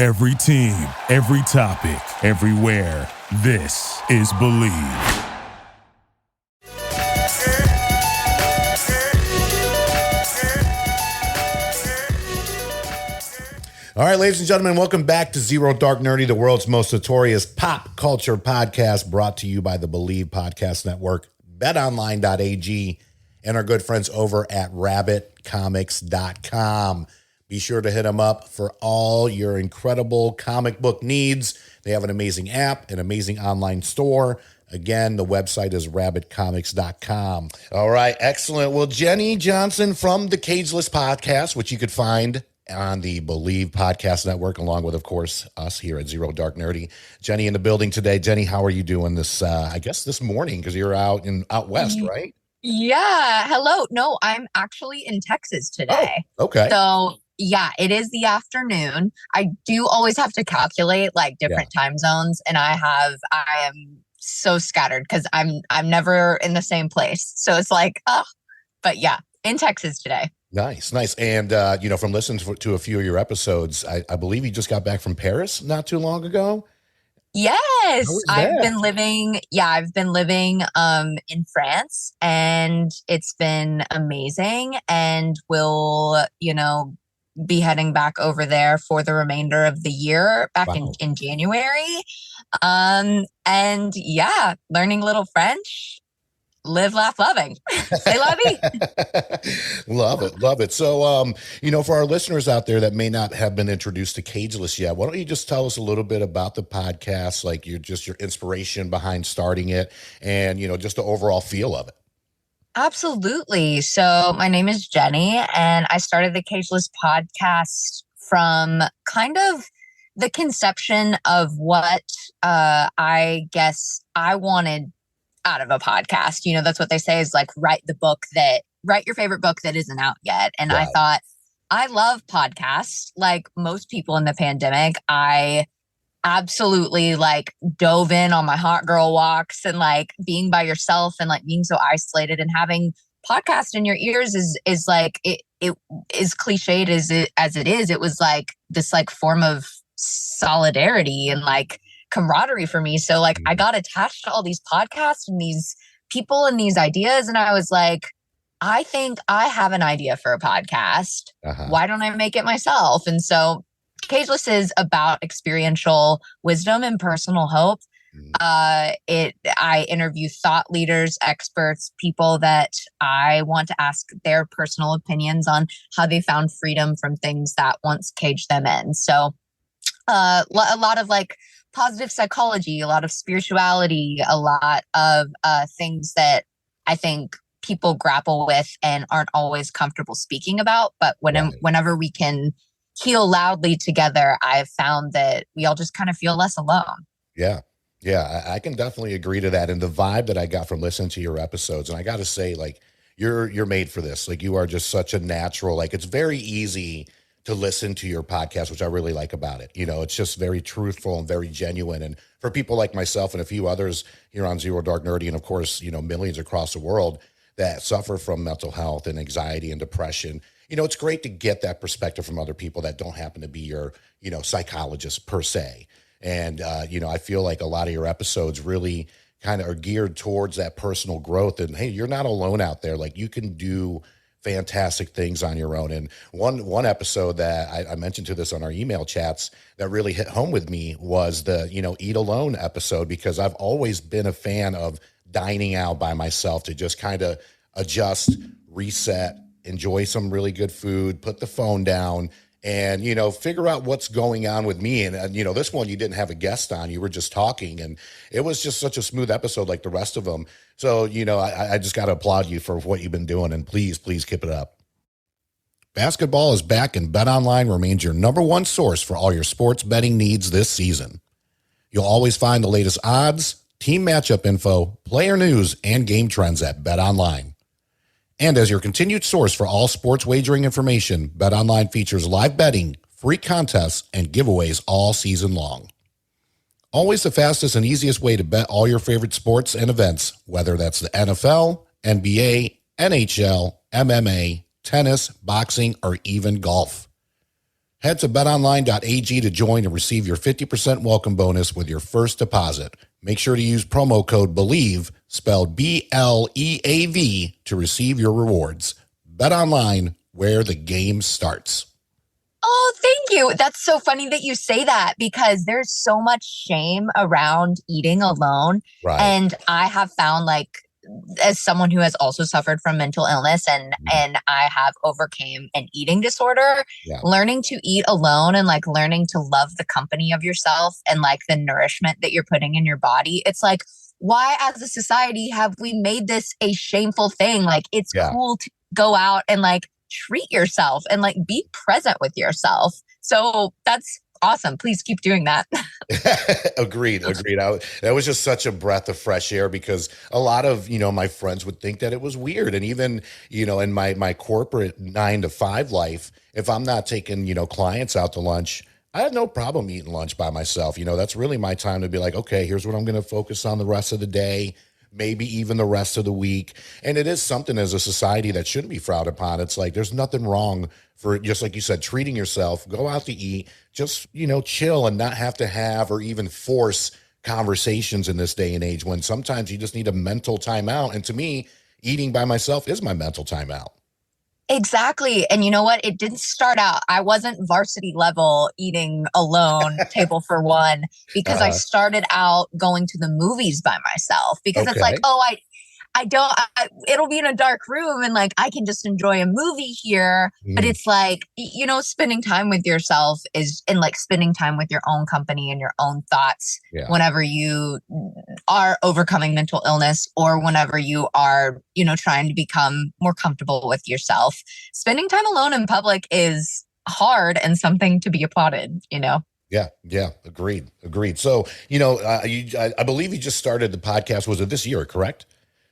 Every team, every topic, everywhere. This is Believe. All right, ladies and gentlemen, welcome back to Zero Dark Nerdy, the world's most notorious pop culture podcast, brought to you by the Believe Podcast Network, betonline.ag, and our good friends over at rabbitcomics.com. Be sure to hit them up for all your incredible comic book needs. They have an amazing app, an amazing online store. Again, the website is rabbitcomics.com. All right, excellent. Well, Jenni Johnson from the Cageless Podcast, which you could find on the Believe Podcast Network, along with, of course, us here at Zero Dark Nerdy. Jenni in the building today. Jenni, how are you doing this, I guess this morning, because you're out west, right? Yeah. Hello. No, I'm actually in Texas today. Oh, okay. So yeah, it is the afternoon. I do always have to calculate like different time zones, and I am so scattered because I'm never in the same place. So it's like, but yeah, in Texas today. Nice. And, from listening to a few of your episodes, I believe you just got back from Paris not too long ago. Yes. I've been living in France, and it's been amazing, and we'll, be heading back over there for the remainder of the year back in January. And yeah, learning a little French. Live, laugh, loving. Say la vie. Love it. So, for our listeners out there that may not have been introduced to Cageless yet, why don't you just tell us a little bit about the podcast, like your inspiration behind starting it, and, just the overall feel of it. Absolutely. So my name is Jenni, and I started the Cageless Podcast from kind of the conception of what I guess I wanted out of a podcast. That's what they say is like, write your favorite book that isn't out yet. And right. I thought, I love podcasts. Like most people in the pandemic, I absolutely like dove in on my hot girl walks, and like being by yourself and like being so isolated, and having podcast in your ears is like, it is cliched as it is. It was like this like form of solidarity and like camaraderie for me. So like I got attached to all these podcasts and these people and these ideas, and I was like, I think I have an idea for a podcast. Why don't I make it myself? And so Cageless is about experiential wisdom and personal hope. I interview thought leaders, experts, people that I want to ask their personal opinions on how they found freedom from things that once caged them in. So a lot of like positive psychology, a lot of spirituality, a lot of things that I think people grapple with and aren't always comfortable speaking about. But whenever we can heal loudly together, I've found that we all just kind of feel less alone. Yeah, I can definitely agree to that. And the vibe that I got from listening to your episodes, and I got to say, like, you're made for this. Like, you are just such a natural, like, it's very easy to listen to your podcast, which I really like about it. It's just very truthful and very genuine. And for people like myself and a few others here on Zero Dark Nerdy, and of course, millions across the world that suffer from mental health and anxiety and depression, it's great to get that perspective from other people that don't happen to be your, psychologist per se. And, I feel like a lot of your episodes really kind of are geared towards that personal growth. And hey, you're not alone out there. Like, you can do fantastic things on your own. And one episode that I mentioned to this on our email chats that really hit home with me was the, Eat Alone episode, because I've always been a fan of dining out by myself to just kind of adjust, reset, enjoy some really good food, put the phone down, and, figure out what's going on with me. And, this one, you didn't have a guest on, you were just talking, and it was just such a smooth episode like the rest of them. So, I just got to applaud you for what you've been doing, and please keep it up. Basketball is back, and BetOnline remains your number one source for all your sports betting needs this season. You'll always find the latest odds, team matchup info, player news, and game trends at BetOnline. And as your continued source for all sports wagering information, BetOnline features live betting, free contests, and giveaways all season long. Always the fastest and easiest way to bet all your favorite sports and events, whether that's the NFL, NBA, NHL, MMA, tennis, boxing, or even golf. Head to betonline.ag to join and receive your 50% welcome bonus with your first deposit. Make sure to use promo code BELIEVE, spelled BLEAV, to receive your rewards. BetOnline, where the game starts. Oh, thank you. That's so funny that you say that because there's so much shame around eating alone. Right. And I have found, like, as someone who has also suffered from mental illness and I have overcame an eating disorder, learning to eat alone and like learning to love the company of yourself and like the nourishment that you're putting in your body. It's like, why as a society have we made this a shameful thing? Like, it's cool to go out and like treat yourself and like be present with yourself. So that's awesome. Please keep doing that. Agreed. That was just such a breath of fresh air because a lot of, my friends would think that it was weird. And even, in my corporate 9 to 5 life, if I'm not taking, clients out to lunch, I have no problem eating lunch by myself. That's really my time to be like, okay, here's what I'm going to focus on the rest of the day, maybe even the rest of the week. And it is something as a society that shouldn't be frowned upon. It's like, there's nothing wrong for, just like you said, treating yourself, go out to eat, just, chill and not have to have or even force conversations in this day and age when sometimes you just need a mental timeout. And to me, eating by myself is my mental timeout. Exactly. And you know what? It didn't start out. I wasn't varsity level eating alone, table for one, because I started out going to the movies by myself because it's like, it'll be in a dark room and like I can just enjoy a movie here. But it's like, spending time with yourself and like spending time with your own company and your own thoughts whenever you are overcoming mental illness or whenever you are, trying to become more comfortable with yourself. Spending time alone in public is hard and something to be applauded, Yeah. Agreed. So, I believe you just started the podcast. Was it this year, correct?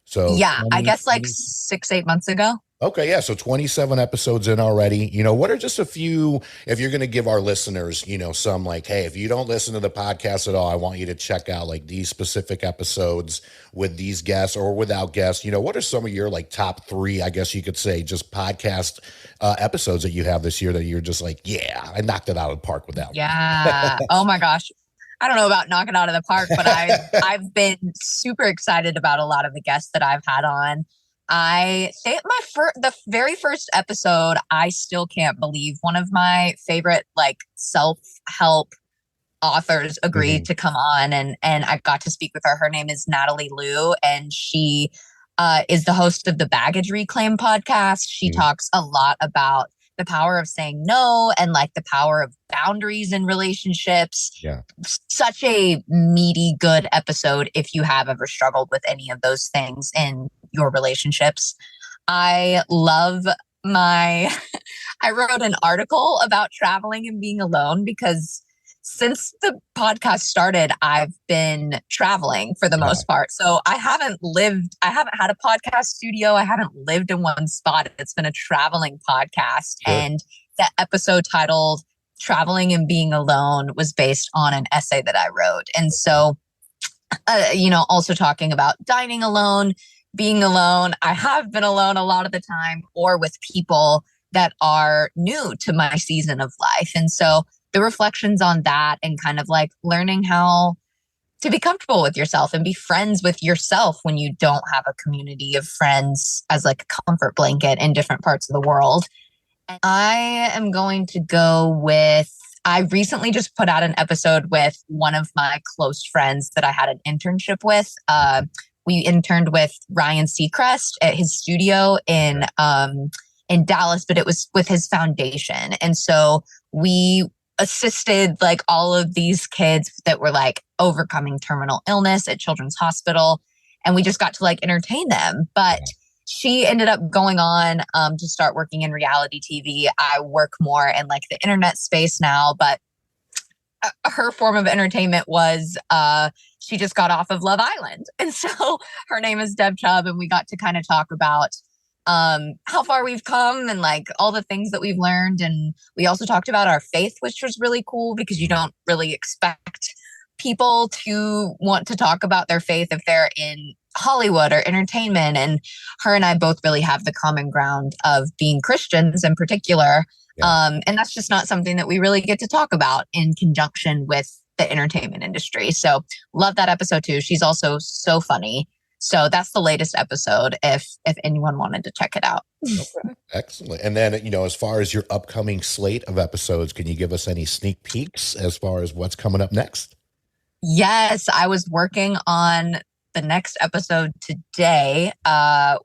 So yeah, I guess like 6-8 months ago. Okay, yeah. So 27 episodes in already. What are just a few, if you're going to give our listeners, some like, hey, if you don't listen to the podcast at all, I want you to check out like these specific episodes with these guests or without guests. What are some of your like top 3, I guess you could say, just podcast episodes that you have this year that you're just like, yeah, I knocked it out of the park with that one. Yeah. Oh my gosh. I don't know about knocking out of the park, but I've been super excited about a lot of the guests that I've had on. I think the very first episode, I still can't believe one of my favorite like self-help authors agreed to come on and I got to speak with her. Her name is Natalie Liu, and she is the host of the Baggage Reclaim podcast. She talks a lot about the power of saying no and like the power of boundaries in relationships. Yeah. Such a meaty, good episode if you have ever struggled with any of those things in your relationships. I love I wrote an article about traveling and being alone because since the podcast started, I've been traveling for the most part. So I haven't had a podcast studio. I haven't lived in one spot. It's been a traveling podcast. Sure. And the episode titled Traveling and Being Alone was based on an essay that I wrote. And so, also talking about dining alone, being alone. I have been alone a lot of the time or with people that are new to my season of life. And so the reflections on that and kind of like learning how to be comfortable with yourself and be friends with yourself when you don't have a community of friends as like a comfort blanket in different parts of the world. And I am going to go with, I recently just put out an episode with one of my close friends that I had an internship with. We interned with Ryan Seacrest at his studio in Dallas, but it was with his foundation. And so we assisted like all of these kids that were like overcoming terminal illness at Children's Hospital. And we just got to like entertain them. But she ended up going on to start working in reality TV. I work more in like the internet space now, but her form of entertainment was she just got off of Love Island. And so her name is Deb Chubb. And we got to kind of talk about how far we've come and like all the things that we've learned. And we also talked about our faith, which was really cool because you don't really expect people to want to talk about their faith if they're in Hollywood or entertainment. And her and I both really have the common ground of being Christians in particular. And that's just not something that we really get to talk about in conjunction with the entertainment industry. So love that episode too. She's also so funny. So that's the latest episode if anyone wanted to check it out. Okay. Excellent. And then, as far as your upcoming slate of episodes, can you give us any sneak peeks as far as what's coming up next? Yes, I was working on the next episode today,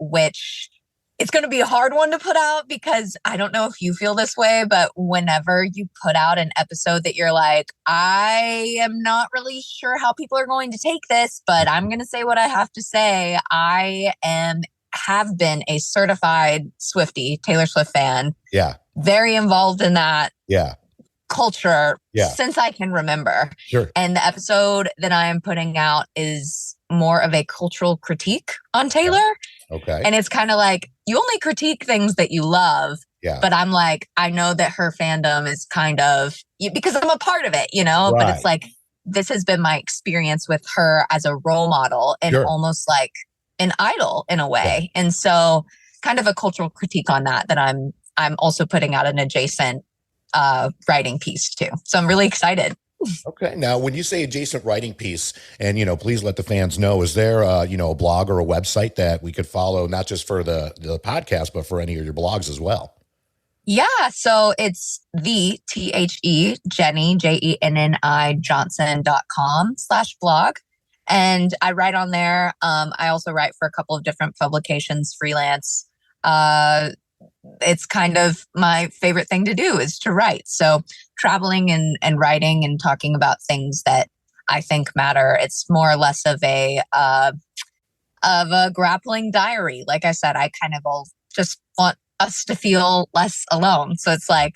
which it's going to be a hard one to put out because I don't know if you feel this way, but whenever you put out an episode that you're like, I am not really sure how people are going to take this, but I'm going to say what I have to say. Have been a certified Swiftie, Taylor Swift fan. Yeah. Very involved in that. Yeah. Culture since I can remember. Sure. And the episode that I am putting out is more of a cultural critique on Taylor. Okay. And it's kind of like, you only critique things that you love. Yeah. But I'm like, I know that her fandom is kind of, because I'm a part of it, Right. But it's like, this has been my experience with her as a role model and almost like an idol in a way. Yeah. And so kind of a cultural critique on that I'm also putting out an adjacent writing piece too. So I'm really excited. Okay. Now, when you say adjacent writing piece, and, please let the fans know, is there, a blog or a website that we could follow, not just for the podcast, but for any of your blogs as well? Yeah. So it's Jenni, Jenni Johnson.com/blog. And I write on there. I also write for a couple of different publications, freelance. It's kind of my favorite thing to do is to write. So traveling and writing and talking about things that I think matter. It's more or less of a grappling diary. Like I said, I kind of just want us to feel less alone. So it's like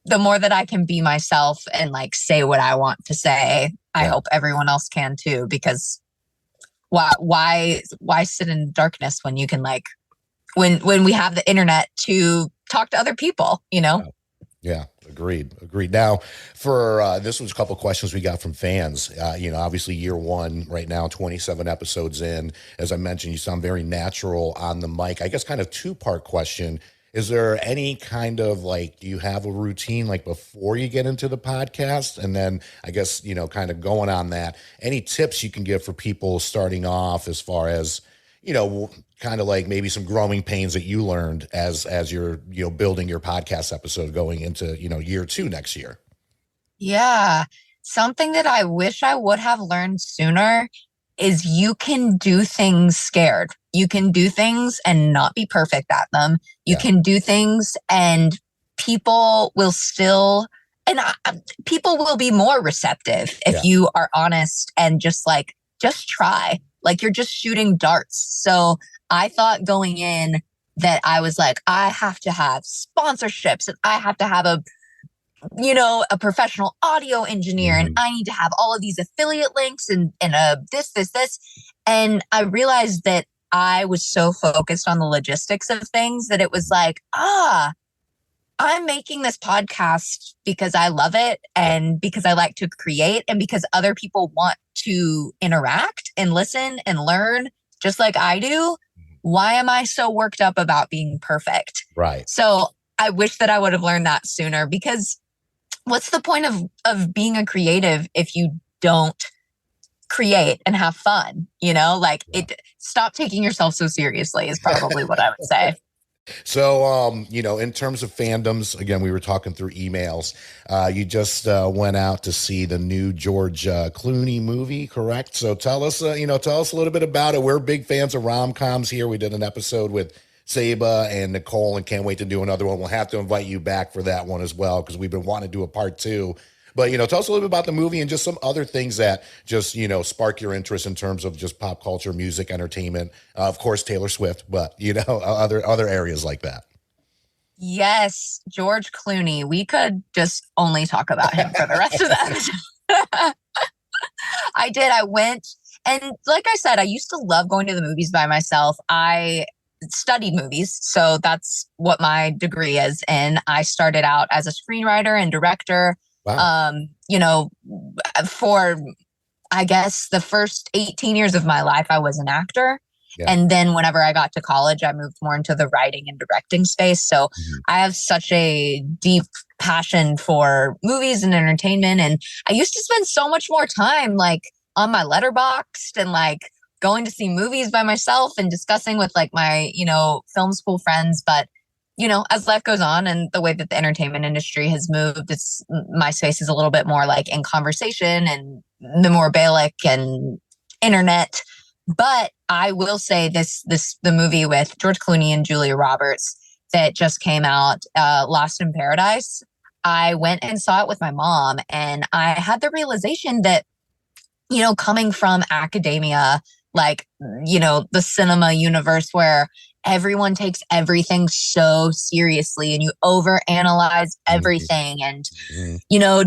the more that I can be myself and like say what I want to say, I hope everyone else can too, because why sit in darkness when you can when we have the internet to talk to other people, Yeah, agreed. Now, for this was a couple of questions we got from fans. Obviously year one right now, 27 episodes in. As I mentioned, you sound very natural on the mic. I guess kind of two-part question. Is there any kind of do you have a routine before you get into the podcast? And then I guess, kind of going on that, any tips you can give for people starting off as far as, kind of maybe some growing pains that you learned as you're, building your podcast episode going into, year two next year? Yeah. Something that I wish I would have learned sooner is you can do things scared. You can do things and not be perfect at them. You can do things and people will people will be more receptive if you are honest and just try. You're just shooting darts. So I thought going in that I was I have to have sponsorships and I have to have a professional audio engineer and I need to have all of these affiliate links and this. And I realized that I was so focused on the logistics of things that it was I'm making this podcast because I love it and because I like to create and because other people want to interact and listen and learn just like I do. Why am I so worked up about being perfect? Right. So I wish that I would have learned that sooner, because what's the point of being a creative if you don't create and have fun? Stop taking yourself so seriously is probably what I would say. So, in terms of fandoms, again, we were talking through emails. You just went out to see the new George Clooney movie, correct? So tell us a little bit about it. We're big fans of rom-coms here. We did an episode with Saba and Nicole and can't wait to do another one. We'll have to invite you back for that one as well, because we've been wanting to do a part 2. But, tell us a little bit about the movie and just some other things that just, spark your interest in terms of just pop culture, music, entertainment. Of course, Taylor Swift, but, other areas like that. Yes, George Clooney. We could just only talk about him for the rest of the episode. I did. I went. And like I said, I used to love going to the movies by myself. I studied movies, so that's what my degree is. And I started out as a screenwriter and director. Wow. For, I guess, the first 18 years of my life, I was an actor. Yeah. And then whenever I got to college, I moved more into the writing and directing space. So I have such a deep passion for movies and entertainment. And I used to spend so much more time like on my Letterboxd and like going to see movies by myself and discussing with like my, film school friends. But, as life goes on and the way that the entertainment industry has moved, my space is a little bit more like in conversation and memorabilic and internet. But I will say the movie with George Clooney and Julia Roberts that just came out, Lost in Paradise, I went and saw it with my mom, and I had the realization that, coming from academia, like, the cinema universe where everyone takes everything so seriously and you overanalyze everything. And,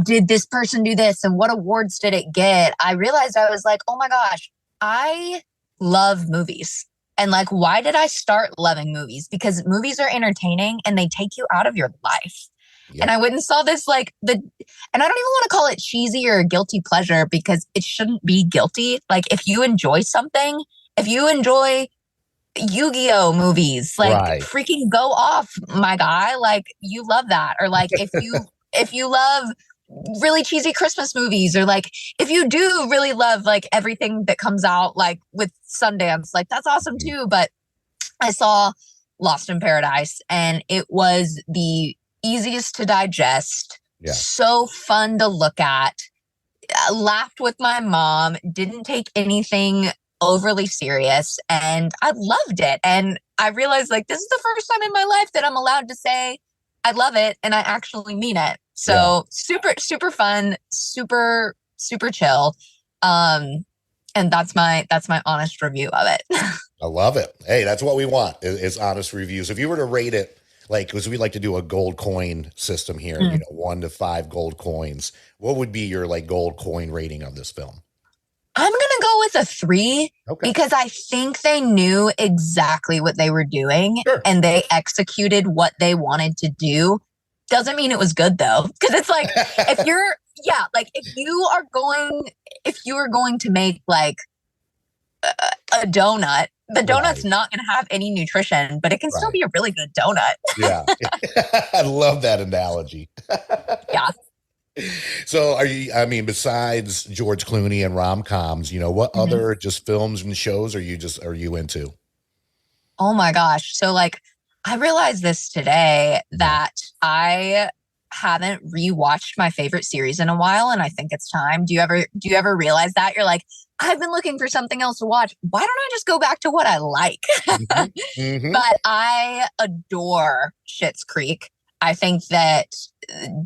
did this person do this? And what awards did it get? I realized I was like, oh my gosh, I love movies. And like, why did I start loving movies? Because movies are entertaining and they take you out of your life. Yep. And I went and saw this and I don't even want to call it cheesy or a guilty pleasure because it shouldn't be guilty. Like if you enjoy something, if you enjoy Yu-Gi-Oh movies, like freaking go off, my guy, like you love that. Or like if you love really cheesy Christmas movies, or like if you do really love like everything that comes out like with Sundance, like that's awesome too. But I saw Lost in Paradise and it was the easiest to digest, so fun to look at. I laughed with my mom, didn't take anything overly serious, and I loved it. And I realized like this is the first time in my life that I'm allowed to say I love it and I actually mean it. So super, super fun, super, super chill. And that's my honest review of it. I love it. Hey, that's what we want is honest reviews. If you were to rate it, like, because we like to do a gold coin system here, 1 to 5 gold coins, what would be your like gold coin rating of this film? I'm going to go with a 3 because I think they knew exactly what they were doing and they executed what they wanted to do. Doesn't mean it was good though. Because it's like, if you are going to make like a donut, the donut's not going to have any nutrition, but it can still be a really good donut. Yeah. I love that analogy. Yeah. So besides George Clooney and rom-coms, what other just films and shows are you into? Oh my gosh. So like, I realized this today that I haven't rewatched my favorite series in a while, and I think it's time. Do you ever realize that? You're like, I've been looking for something else to watch. Why don't I just go back to what I like? But I adore Schitt's Creek. I think that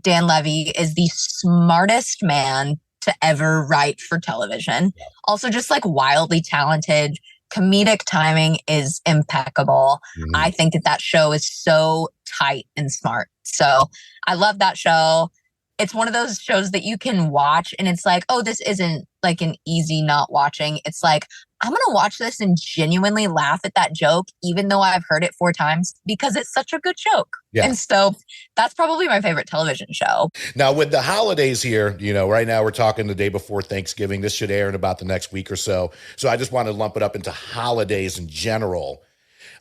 Dan Levy is the smartest man to ever write for television. Yeah. Also just like wildly talented. Comedic timing is impeccable. I think that show is so tight and smart. So I love that show. It's one of those shows that you can watch and it's like, oh, this isn't like an easy not watching. It's like, I'm going to watch this and genuinely laugh at that joke, even though I've heard it 4 times because it's such a good joke. Yeah. And so that's probably my favorite television show. Now with the holidays here, right now we're talking the day before Thanksgiving. This should air in about the next week or so. So I just want to lump it up into holidays in general.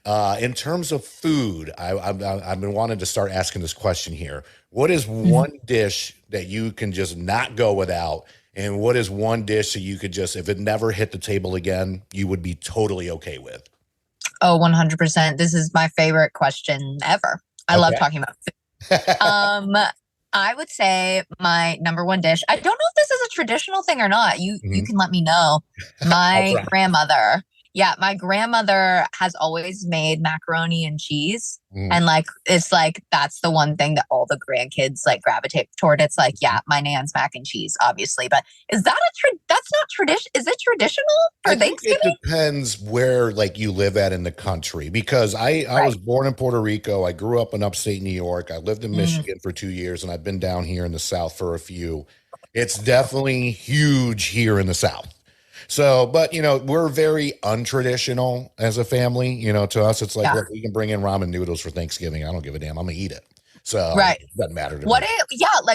In terms of food, I've been wanting to start asking this question here. What is one dish that you can just not go without? And what is one dish that you could just, if it never hit the table again, you would be totally okay with? Oh, 100%. This is my favorite question ever. I love talking about food. I would say my number one dish. I don't know if this is a traditional thing or not. You can let me know. My grandmother. Yeah, my grandmother has always made macaroni and cheese. And like, it's like, that's the one thing that all the grandkids like gravitate toward. It's like, yeah, my nan's mac and cheese, obviously. But is that that's not tradition? Is it traditional for Thanksgiving? It depends where like you live at in the country, because I was born in Puerto Rico. I grew up in upstate New York. I lived in Michigan for 2 years and I've been down here in the South for a few. It's definitely huge here in the South. So, but, we're very untraditional as a family. To us, it's like, look, we can bring in ramen noodles for Thanksgiving. I don't give a damn. I'm going to eat it. So Right. it doesn't matter to me.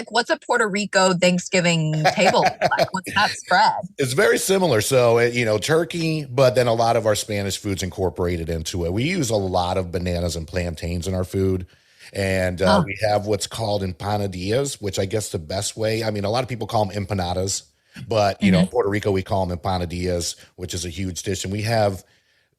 What's a Puerto Rico Thanksgiving table like? What's that spread? It's very similar. So, turkey, but then a lot of our Spanish foods incorporated into it. We use a lot of bananas and plantains in our food. And we have what's called empanadillas, which I guess the best way, a lot of people call them empanadas, but, in Puerto Rico, we call them empanadillas, which is a huge dish. And we have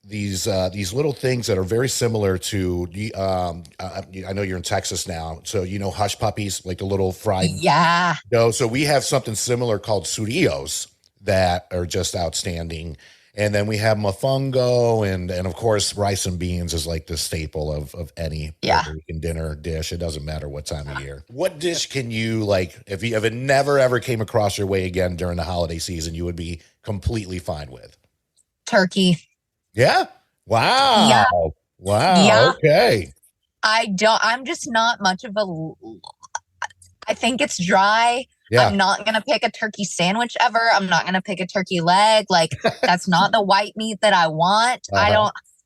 these little things that are very similar to, I know you're in Texas now, so hush puppies, like the little fried. Yeah. So we have something similar called surillos that are just outstanding. And then we have mofongo and of course, rice and beans is like the staple of any Puerto Rican dinner dish. It doesn't matter what time of year. What dish can you, like, if it never ever came across your way again during the holiday season, you would be completely fine with? Turkey. Yeah. Wow. Yeah. Wow. Yeah. Okay. I'm just not much of I think it's dry. Yeah. I'm not going to pick a turkey sandwich ever. I'm not going to pick a turkey leg. Like, that's not the white meat that I want.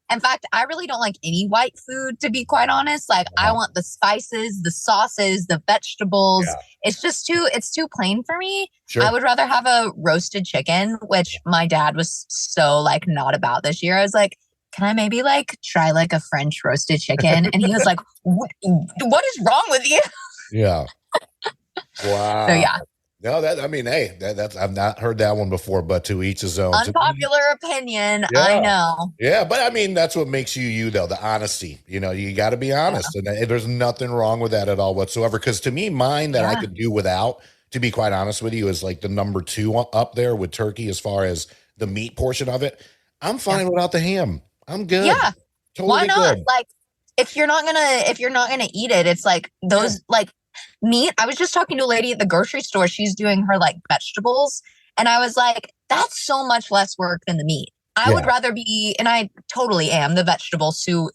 In fact, I really don't like any white food, to be quite honest. Like, I want the spices, the sauces, the vegetables. Yeah. It's too plain for me. Sure. I would rather have a roasted chicken, which my dad was so like not about this year. I was like, can I maybe like try like a French roasted chicken? And he was like, what is wrong with you? Yeah. Wow. So yeah. No, that's I've not heard that one before, but to each his own. Unpopular opinion, yeah. I know. Yeah, but that's what makes you though, the honesty. You got to be honest, and there's nothing wrong with that at all whatsoever. Because to me, mine that I could do without, to be quite honest with you, is like the number 2 up there with turkey as far as the meat portion of it. I'm fine without the ham. I'm good. Yeah, totally why not? Good. Like, if you're not gonna eat it, it's like those like. Meat. I was just talking to a lady at the grocery store. She's doing her like vegetables. And I was like, that's so much less work than the meat. I would rather be, and I totally am, the vegetable sous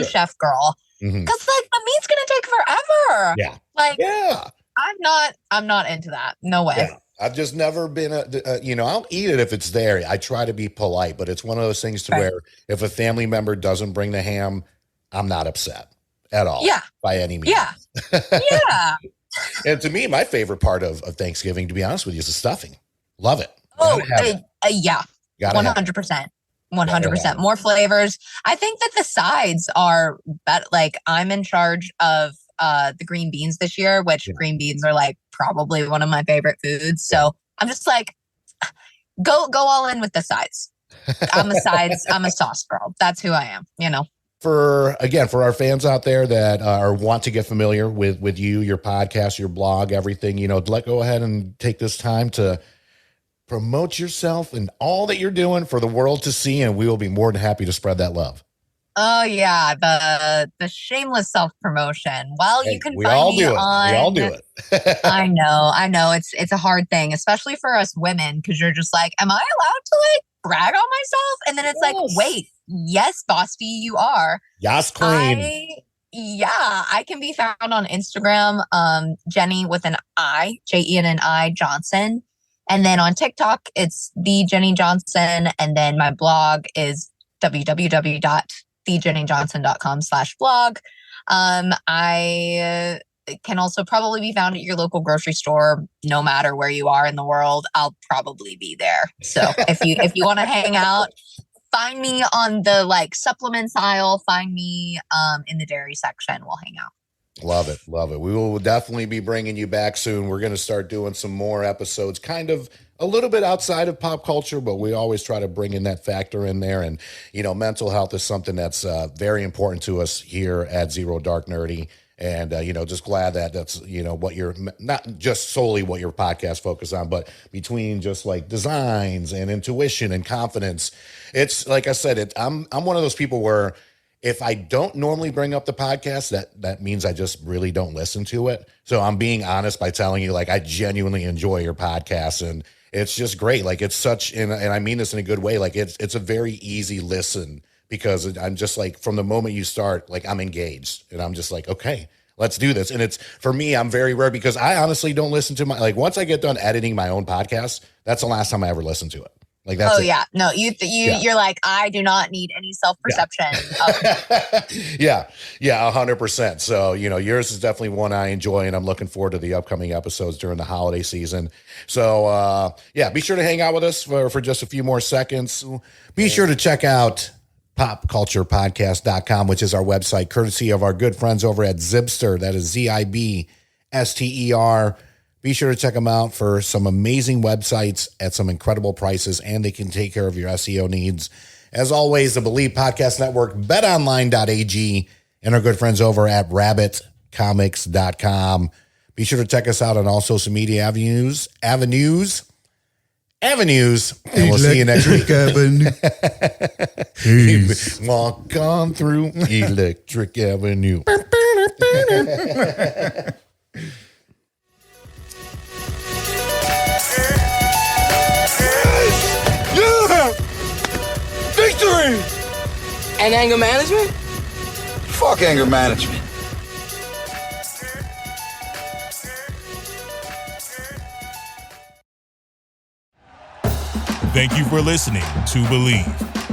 chef girl. Because like the meat's going to take forever. Yeah. Like, I'm not into that. No way. Yeah. I've just never been I'll eat it if it's there. I try to be polite, but it's one of those things to where if a family member doesn't bring the ham, I'm not upset at all. Yeah. By any means. Yeah. Yeah. And to me, my favorite part of Thanksgiving, to be honest with you, is the stuffing. Love it. Yeah. 100%. 100%. More flavors. I think that the sides are better. Like, I'm in charge of the green beans this year, which green beans are like probably one of my favorite foods. So I'm just like, go all in with the sides. I'm a sauce girl. That's who I am, For our fans out there that want to get familiar with you, your podcast, your blog, everything, go ahead and take this time to promote yourself and all that you're doing for the world to see. And we will be more than happy to spread that love. Oh yeah. The shameless self-promotion. Well, you can find me on. We all do it. I know. It's a hard thing, especially for us women, because you're just like, am I allowed to like brag on myself? And then it's like, wait, yes, Bosty, you are. Yes, queen. I can be found on Instagram, Jenni with an I, Jenni Johnson. And then on TikTok, it's the Jenni Johnson. And then my blog is www.thejennijohnson.com/blog. I can also probably be found at your local grocery store. No matter where you are in the world, I'll probably be there. So if you want to hang out, find me on the like supplements aisle. Find me in the dairy section. We'll hang out. Love it. Love it. We will definitely be bringing you back soon. We're going to start doing some more episodes, kind of a little bit outside of pop culture, but we always try to bring in that factor in there. And, mental health is something that's very important to us here at Zero Dark Nerdy. And, just glad that that's, what you're not just solely what your podcast focus on, but between just like designs and intuition and confidence. It's like I said, I'm one of those people where if I don't normally bring up the podcast, that means I just really don't listen to it. So I'm being honest by telling you, like, I genuinely enjoy your podcast, and it's just great. Like, it's such, and I mean this in a good way. Like, it's a very easy listen, because I'm just like, from the moment you start, like, I'm engaged, and I'm just like, okay, let's do this. And it's, for me, I'm very rare, because I honestly don't listen to once I get done editing my own podcast, that's the last time I ever listen to it. Like that's No, you're like, I do not need any self-perception. Yeah. 100%. So, yours is definitely one I enjoy, and I'm looking forward to the upcoming episodes during the holiday season. So, be sure to hang out with us for just a few more seconds. Be sure to check out popculturepodcast.com, which is our website, courtesy of our good friends over at Zibster. That is ZIBSTER. Be sure to check them out for some amazing websites at some incredible prices, and they can take care of your SEO needs. As always, the Believe Podcast Network, betonline.ag, and our good friends over at rabbitcomics.com. Be sure to check us out on all social media avenues, and we'll see you next week. Walk on through Electric Avenue. Victory! And anger management? Fuck anger management. Thank you for listening to Believe.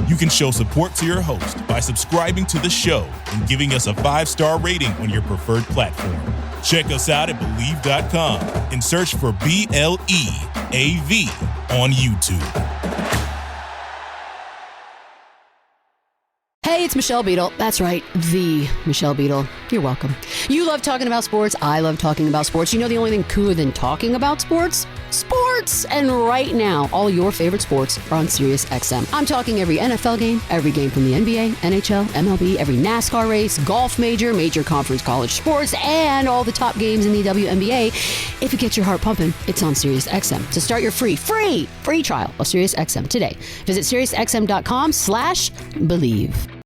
You can show support to your host by subscribing to the show and giving us a 5-star rating on your preferred platform. Check us out at Believe.com and search for BLEAV on YouTube. Hey, it's Michelle Beadle. That's right, the Michelle Beadle. You're welcome. You love talking about sports. I love talking about sports. You know the only thing cooler than talking about sports? Sports! And right now, all your favorite sports are on Sirius XM. I'm talking every NFL game, every game from the NBA, NHL, MLB, every NASCAR race, golf major conference college sports, and all the top games in the WNBA. If it gets your heart pumping, it's on Sirius XM. So start your free trial of Sirius XM today. Visit SiriusXM.com/believe.